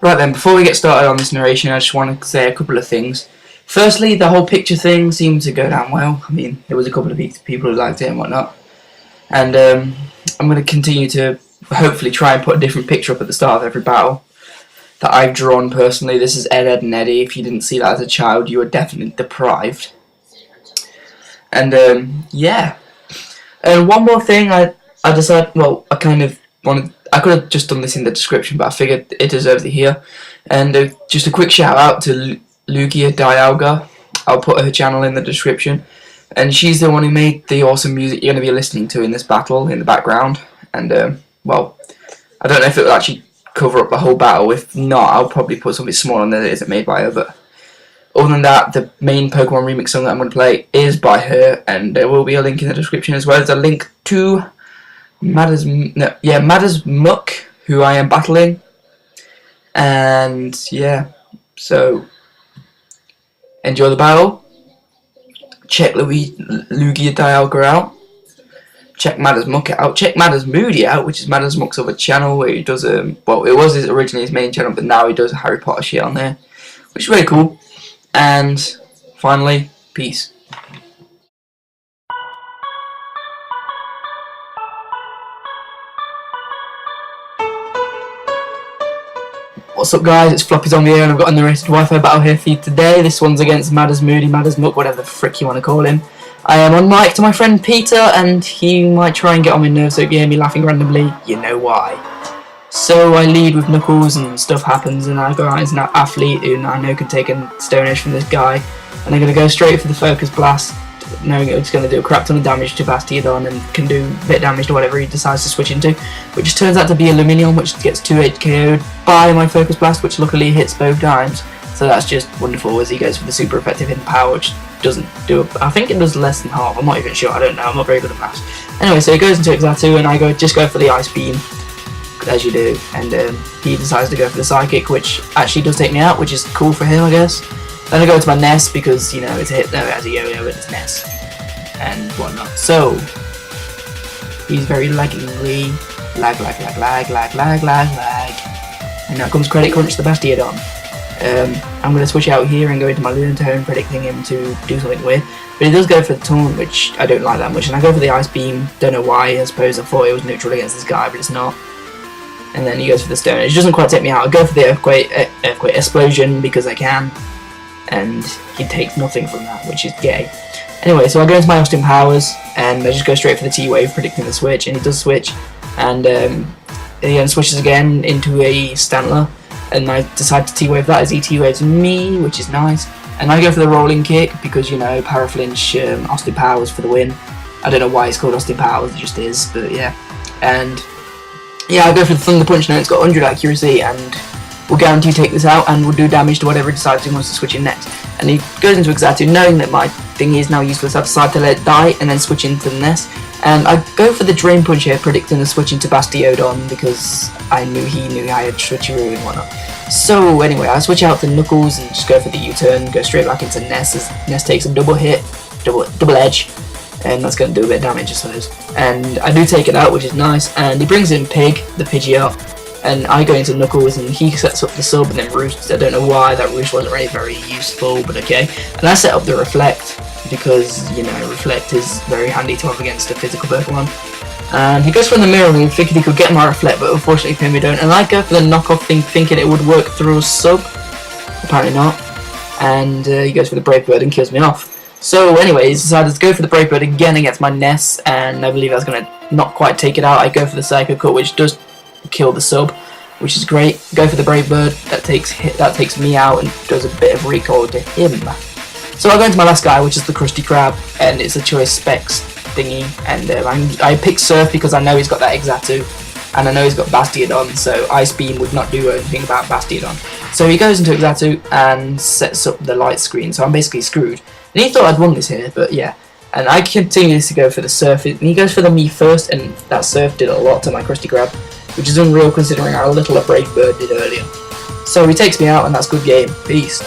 Right then, before we get started on this narration, I just want to say a couple of things. Firstly, the whole picture thing seemed to go down well. I mean, there was a couple of people who liked it and whatnot. And I'm going to continue to hopefully try and put a different picture up at the start of every battle that I've drawn personally. This is Ed, and Eddie. If you didn't see that as a child, you were definitely deprived. And yeah. And one more thing, I decided, well, I could have just done this in the description, but I figured it deserves it here. And just a quick shout out to Lugia Dialga. I'll put her channel in the description. And she's the one who made the awesome music you're going to be listening to in this battle in the background. And, well, I don't know if it will actually cover up the whole battle. If not, I'll probably put something small on there that isn't made by her. But other than that, the main Pokemon remix song that I'm going to play is by her. And there will be a link in the description, as well as a link to MadAsMuk, who I am battling. And yeah, so enjoy the battle. Check Lugia Dialga out. Check MadAsMuk out. Check MadAsMuk out, which is MadAsMuk's other channel where he does well, it was originally his main channel, but now he does Harry Potter shit on there, which is really cool. And finally, peace. What's up, guys? It's Floppy's on the air, and I've got a narrated Wi-Fi battle here for you today. This one's against MadAsMuk, whatever the frick you want to call him. I am on mic to my friend Peter, and he might try and get on my nerves, so if you hear me laughing randomly, you know why. So I lead with Knuckles, and stuff happens, and I go out as an athlete who I know can take a Stone Edge from this guy, and I'm going to go straight for the Focus Blast, knowing it's going to do a crap ton of damage to Bastiodon and can do a bit of damage to whatever he decides to switch into, which turns out to be Aluminium, which gets 2 KO'd by my Focus Blast, which luckily hits both times. So that's just wonderful as he goes for the super effective hidden power, which doesn't do I think it does less than half, I'm not even sure, I don't know, I'm not very good at maths. Anyway, so he goes into Xatu, and I just go for the Ice Beam, as you do, and he decides to go for the Psychic, which actually does take me out, which is cool for him, I guess. Then I go to my Nest because, you know, it's a hit there as a yo-yo with its Nest and whatnot. So he's very laggingly lag. And now comes Credit Crunch the Bastiodon. I'm going to switch out here and go into my Lunatone, predicting him to do something weird. But he does go for the Taunt, which I don't like that much, and I go for the Ice Beam. Don't know why, I suppose I thought it was neutral against this guy, but it's not. And then he goes for the Stone Edge. It doesn't quite take me out. I go for the Earthquake Explosion because I can. And he takes nothing from that, which is gay. Anyway, so I go into my Austin Powers, and I just go straight for the T-Wave, predicting the switch, and he does switch, and he then switches again into a Stantler, and I decide to T-Wave that as he T-Waves me, which is nice, and I go for the Rolling Kick, because, you know, Paraflinch, Austin Powers for the win. I don't know why it's called Austin Powers, it just is, but yeah. And yeah, I go for the Thunder Punch now, it's got 100 accuracy, and will guarantee take this out and will do damage to whatever he decides he wants to switch in next. And he goes into Xatu, knowing that my thing is now useless. I decide to let it die and then switch into the Nest. And I go for the Drain Punch here, predicting the switch into Bastiodon because I knew he knew I had Switcheroo and whatnot. So anyway, I switch out to Knuckles and just go for the U-turn, go straight back into Nest as Nest takes a double hit, double edge, and that's going to do a bit of damage, I suppose. And I do take it out, which is nice. And he brings in Pig, the Pidgeot. And I go into Knuckles, and he sets up the sub and then Roost. I don't know why that Roost wasn't really very useful, but okay. And I set up the Reflect, because, you know, Reflect is very handy to have against a physical Pokemon. And he goes for the Mirror Move, thinking he could get my Reflect, but unfortunately for him he don't. And I go for the knockoff thing, thinking it would work through a sub. Apparently not. And he goes for the Brave Bird and kills me off. So anyway, he's decided to go for the Brave Bird again against my Nest, and I believe that's going to not quite take it out. I go for the Psycho Cut, which does kill the sub, which is great. Go for the Brave Bird, that takes me out and does a bit of recoil to him. So I go into my last guy, which is the Krusty Krab, and it's a Choice Specs thingy, and I pick Surf because I know he's got that Xatu, and I know he's got Bastiodon, so Ice Beam would not do anything about Bastiodon. So he goes into Xatu and sets up the light screen, so I'm basically screwed. And he thought I'd won this here, but yeah. And I continue to go for the Surf, and he goes for the Me first, and that Surf did a lot to my Krusty Krab, which is unreal considering how little a Brave Bird did earlier. So he takes me out, and that's good game. Peace.